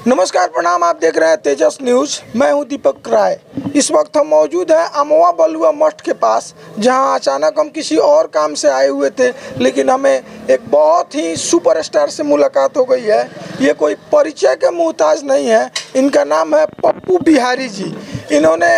नमस्कार, प्रणाम। आप देख रहे हैं तेजस न्यूज। मैं हूं दीपक राय। इस वक्त हम मौजूद हैं अमवा बलुआ मठ के पास, जहां अचानक हम किसी और काम से आए हुए थे, लेकिन हमें एक बहुत ही सुपरस्टार से मुलाकात हो गई है। ये कोई परिचय के मुहताज नहीं है। इनका नाम है पप्पू बिहारी जी। इन्होंने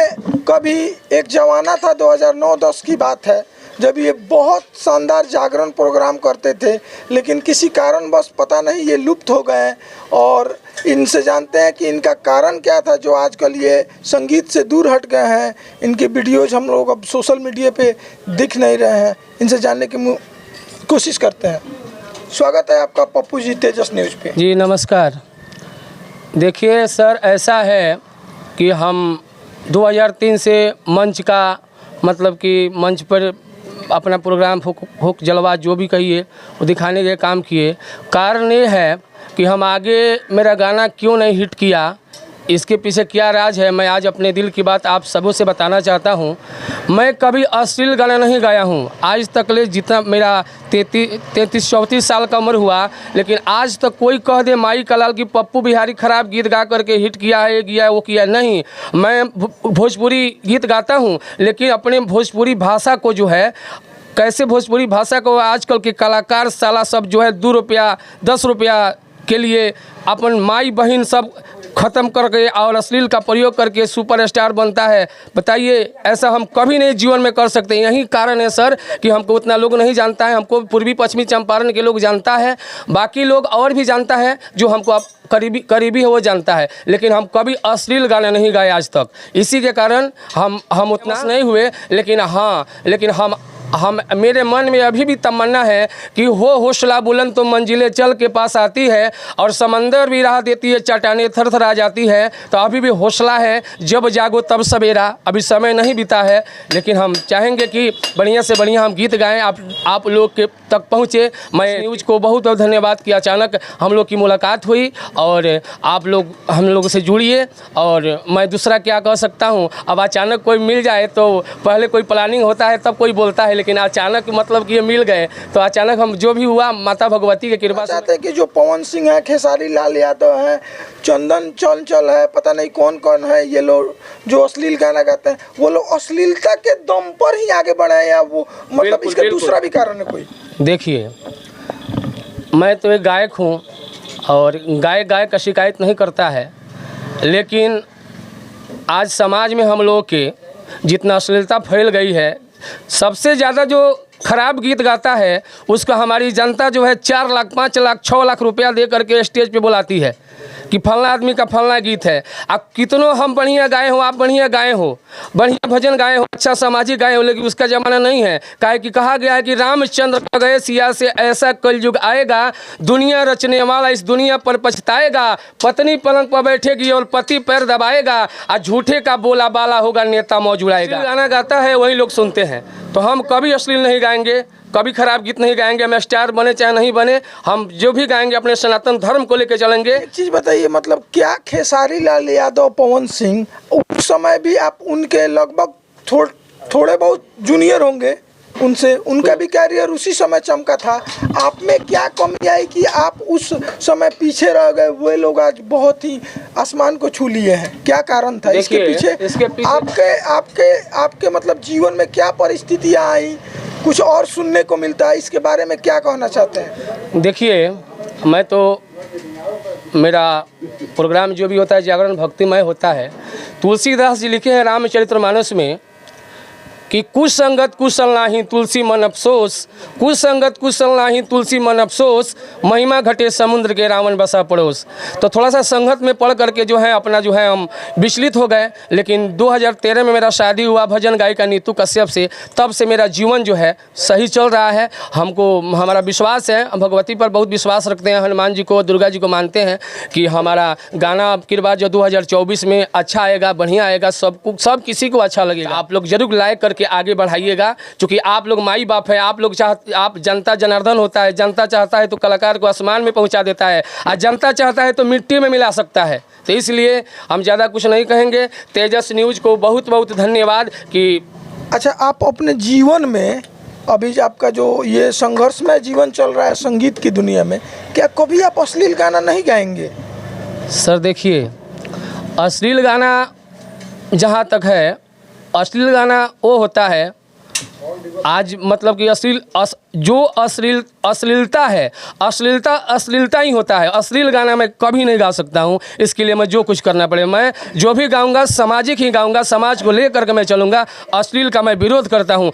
कभी एक जमाना था, 2009-10 की बात है, जब ये बहुत शानदार जागरण प्रोग्राम करते थे, लेकिन किसी कारणवश पता नहीं ये लुप्त हो गए हैं। और इनसे जानते हैं कि इनका कारण क्या था जो आजकल ये संगीत से दूर हट गए हैं। इनके वीडियोज हम लोग अब सोशल मीडिया पे दिख नहीं रहे हैं। इनसे जानने की कोशिश करते हैं। स्वागत है आपका पप्पू जी तेजस न्यूज़ पे। जी नमस्कार। देखिए सर, ऐसा है कि हम 2003 से मंच का मतलब कि मंच पर अपना प्रोग्राम हुक जलवा जो भी कहिए वो दिखाने के काम किए। कारण ये है कि हम आगे मेरा गाना क्यों नहीं हिट किया, इसके पीछे क्या राज है, मैं आज अपने दिल की बात आप सबों से बताना चाहता हूँ। मैं कभी अश्लील गाना नहीं गाया हूँ आज तक ले, जितना मेरा 33-34 साल का उम्र हुआ, लेकिन आज तक कोई कह दे माई कलाल की पप्पू बिहारी खराब गीत गा करके हिट किया है, ये किया है, वो किया नहीं। मैं भोजपुरी गीत गाता हूँ, लेकिन अपने भोजपुरी भाषा को जो है, कैसे भोजपुरी भाषा को आजकल के कलाकार साला सब जो है 2 रुपया 10 रुपया के लिए अपन माई बहन सब ख़त्म करके और अश्लील का प्रयोग करके सुपरस्टार बनता है। बताइए, ऐसा हम कभी नहीं जीवन में कर सकते। यही कारण है सर कि हमको उतना लोग नहीं जानता है। हमको पूर्वी पश्चिमी चंपारण के लोग जानता है, बाकी लोग और भी जानता है, जो हमको अब करीबी है वो जानता है, लेकिन हम कभी अश्लील गाने नहीं गाए आज तक। इसी के कारण हम उतना नहीं हुए। लेकिन हाँ, लेकिन हम मेरे मन में अभी भी तमन्ना है कि हो हौसला बुलंद तो मंजिलें चल के पास आती है, और समंदर भी राह देती है, चट्टानें थर-थर आ जाती है। तो अभी भी हौसला है, जब जागो तब सवेरा। अभी समय नहीं बीता है, लेकिन हम चाहेंगे कि बढ़िया से बढ़िया हम गीत गाएं, आप लोग के तक पहुँचे। मैं न्यूज़ को बहुत बहुत धन्यवाद कि अचानक हम लोग की मुलाकात हुई और आप लोग हम लोग से जुड़िए। और मैं दूसरा क्या कह सकता हूँ, अब अचानक कोई मिल जाए तो पहले कोई प्लानिंग होता है तब कोई बोलता है, लेकिन अचानक मतलब कि ये मिल गए, तो अचानक हम जो भी हुआ माता भगवती की कृपा से। चाहते हैं कि जो पवन सिंह है, खेसारी लाल यादव है, चंदन चंचल है, पता नहीं कौन कौन है, ये लोग जो अश्लील गाना गाते हैं, वो लोग अश्लीलता के दम पर ही आगे बढ़े हैं, या वो मतलब इसका दूसरा भी कारण है कोई? देखिए, मैं तो एक गायक हूँ और गायक का शिकायत नहीं करता है, लेकिन आज समाज में हम लोग के जितना अश्लीलता फैल गई है, सबसे ज़्यादा जो खराब गीत गाता है उसका हमारी जनता जो है 4 लाख 5 लाख 6 लाख रुपया दे करके स्टेज पे बुलाती है कि फलना आदमी का फलना गीत है। अब कितनों हम बढ़िया गाए हो, आप बढ़िया गाए हो, बढ़िया भजन गाए हो, अच्छा सामाजिक गाए हो, लेकिन उसका ज़माना नहीं है। काहे कि कहा गया है कि रामचंद्र गए सिया से ऐसा कलयुग आएगा, दुनिया रचने वाला इस दुनिया पर पछताएगा, पत्नी पलंग पर बैठेगी और पति पैर दबाएगा, और झूठे का बोला बाला होगा, नेता मौज उड़ाएगा। गाना गाता है वही लोग सुनते हैं। तो हम कभी अश्लील नहीं गाएंगे, कभी खराब गीत नहीं गाएंगे। हम स्टार बने चाहे नहीं बने, हम जो भी गाएंगे अपने सनातन धर्म को लेकर चलेंगे। एक चीज़ बताइए, मतलब क्या खेसारी लाल यादव, पवन सिंह, उस समय भी आप उनके लगभग थोड़े बहुत जूनियर होंगे उनसे, उनका भी कैरियर उसी समय चमका था। आप में क्या कमी आई कि आप उस समय पीछे रह गए? वो लोग आज बहुत ही आसमान को छू लिए हैं। क्या कारण था इसके पीछे? आपके मतलब जीवन में क्या परिस्थितियाँ आई? कुछ और सुनने को मिलता है, इसके बारे में क्या कहना चाहते हैं? देखिए, मैं तो मेरा प्रोग्राम जो भी होता है जागरण भक्तिमय होता है। तुलसीदास जी लिखे हैं रामचरितमानस में कि कुसंगत कुशल नाही तुलसी मन अफसोस, कुसंगत कुशल नाही तुलसी मन अफसोस, महिमा घटे समुद्र के रावण बसा पड़ोस। तो थोड़ा सा संगत में पढ़ करके जो है अपना जो है हम विचलित हो गए। लेकिन 2013 में मेरा शादी हुआ भजन गायिका नीतू कश्यप से, तब से मेरा जीवन जो है सही चल रहा है। हमारा विश्वास है, भगवती पर बहुत विश्वास रखते हैं, हनुमान जी को, दुर्गा जी को मानते हैं कि हमारा गाना अब की बात जो 2024 में अच्छा आएगा, बढ़िया आएगा, सब किसी को अच्छा लगेगा। आप लोग जरूर लाइक करके आगे बढ़ाइएगा, क्योंकि आप लोग माई बाप है। आप जनता जनार्दन होता है। जनता चाहता है तो कलाकार को आसमान में पहुंचा देता है, और जनता चाहता है तो मिट्टी में मिला सकता है। तो इसलिए हम ज़्यादा कुछ नहीं कहेंगे। तेजस न्यूज़ को बहुत बहुत धन्यवाद कि अच्छा, आप अपने जीवन में अभी आपका जो ये संघर्षमय जीवन चल रहा है संगीत की दुनिया में, क्या कभी आप अश्लील गाना नहीं गाएंगे? सर देखिए, अश्लील गाना जहाँ तक है, अश्लील गाना वो होता है आज मतलब कि अश्लीलता है, अश्लीलता ही होता है। अश्लील गाना मैं कभी नहीं गा सकता हूँ, इसके लिए मैं जो कुछ करना पड़े, मैं जो भी गाऊंगा सामाजिक ही गाऊंगा, समाज को लेकर के मैं चलूँगा। अश्लील का मैं विरोध करता हूँ।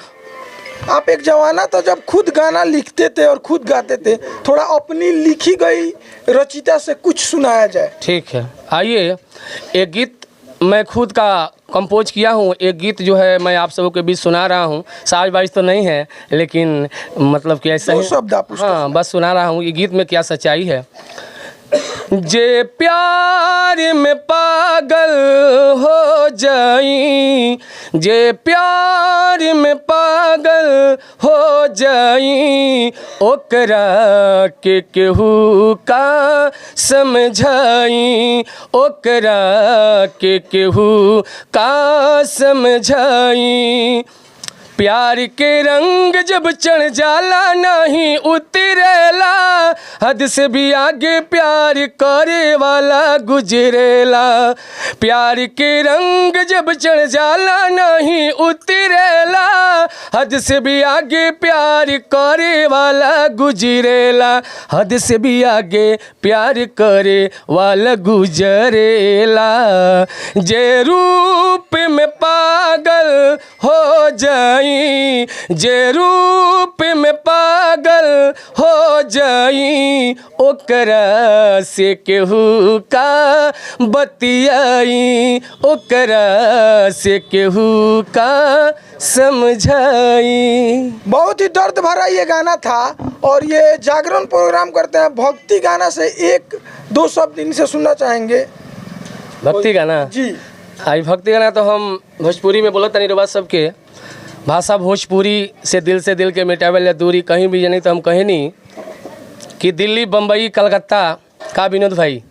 आप एक जमाना था जब खुद गाना लिखते थे और खुद गाते थे, थोड़ा अपनी लिखी गई रचिता से कुछ सुनाया जाए। ठीक है, आइए एक गीत मैं खुद का कंपोज किया हूँ। एक गीत जो है मैं आप सबों के बीच सुना रहा हूँ। साज बाज तो नहीं है, लेकिन मतलब कि ऐसा ही शब्द आप हाँ बस सुना रहा हूँ। ये गीत में क्या सच्चाई है। जे प्यार में पागल हो जाई, जे प्यार में पागल हो जाई, ओकरा के केहू का समझाई, ओकरा के केहू का समझाई। प्यार के रंग जब चढ़ जाला नहीं उतरेला, हद से भी आगे प्यार करे वाला गुजरेला। प्यार के रंग जब चढ़ जाला नहीं उतरेला, हद से भी आगे प्यार करे वाला गुजरेला, हद से भी आगे प्यार करे वाला गुजरेला। जे रूप में पागल हो जाए, जे रूप में पागल हो जाई, ओकरा से केहू का बतियाई, ओकरा से केहू का समझाई। बहुत ही दर्द भरा ये गाना था और ये जागरण प्रोग्राम करते हैं। भक्ति गाना से एक दो शब्द इनसे सुनना चाहेंगे। भक्ति गाना जी, आई भक्ति गाना तो हम भोजपुरी में बोलत नहीं रबा सबके भाषा भोजपुरी से दिल के मिटावे दूरी। कहीं भी जानी तो हम कहे नहीं कि दिल्ली बम्बई कलकत्ता का विनोद भाई,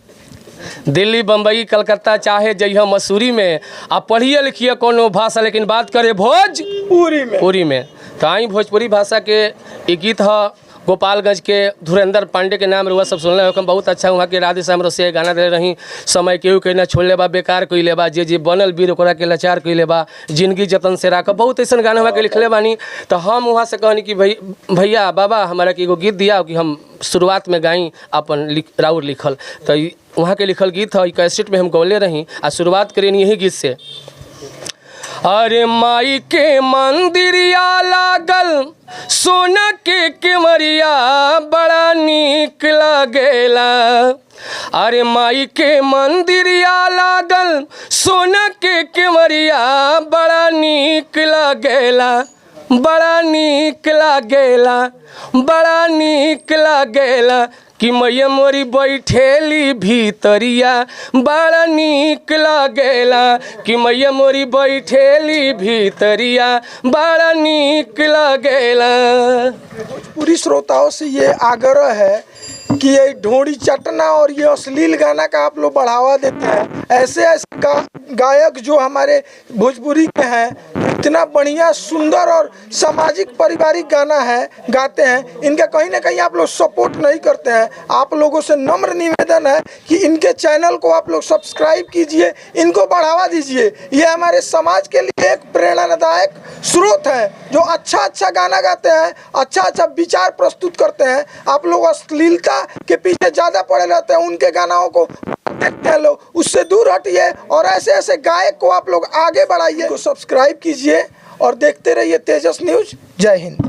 दिल्ली बम्बई कलकत्ता चाहे जइह मसूरी में, आप पढ़िए लिखिए कोनो भाषा, लेकिन बात करे भोजपुरी में। तो आई भोजपुरी भाषा के एक गीत है गोपालगंज के धुरेंद्र पांडे के नाम रुआ सब सुनले हो। बहुत अच्छा वहाँ के राधे श्याम रसिया गाना दे रही। समय केहू के ना छोड़ लेबा, बेकार कोई लेबा, जे बनल वीर ओकरा के लाचार कोई लेबा, जिंदगी जतन से राख। बहुत ऐसा गाना वहाँ के लिखले बानी। तो हम वहाँ से कहनी कि भैया बाबा हमारा के एगो गीत दिया कि हम शुरुआत में गाई अपन राउर लिखल। तो वहाँ के लिखल गीत है, कैसेट में हम गौले रही आ शुरुआत करें यही गीत से। अरे माई के मंदिरिया लागल सोना के केवरिया बड़ा नीक लागेला। अरे माई के मंदिरिया लागल सोना के केवरिया बड़ा नीक लागेला, बड़ा नीक लागेला, बड़ा नीक लागेला। कि मैया मोरी बैठेली भीतरिया बड़ा नीक लागेला, कि मैया मोरी बैठेली भीतरिया बड़ा नीक लागेला। पूरी श्रोताओं से ये आग्रह है कि ये ढोड़ी चटना और ये अश्लील गाना का आप लोग बढ़ावा देते हैं। ऐसे गायक जो हमारे भोजपुरी के हैं, इतना बढ़िया सुंदर और सामाजिक पारिवारिक गाना है गाते हैं, इनका कहीं ना कहीं आप लोग सपोर्ट नहीं करते हैं। आप लोगों से नम्र निवेदन है कि इनके चैनल को आप लोग सब्सक्राइब कीजिए, इनको बढ़ावा दीजिए। ये हमारे समाज के लिए एक प्रेरणादायक स्रोत है जो अच्छा गाना गाते हैं, अच्छा विचार प्रस्तुत करते हैं। आप लोग अश्लीलता के पीछे ज़्यादा पड़े रहते हैं, उनके गानाओं को देखते हैं लोग, उससे दूर हटिए और ऐसे गायक को आप लोग आगे बढ़ाइए। सब्सक्राइब कीजिए और देखते रहिए तेजस न्यूज़। जय हिंद।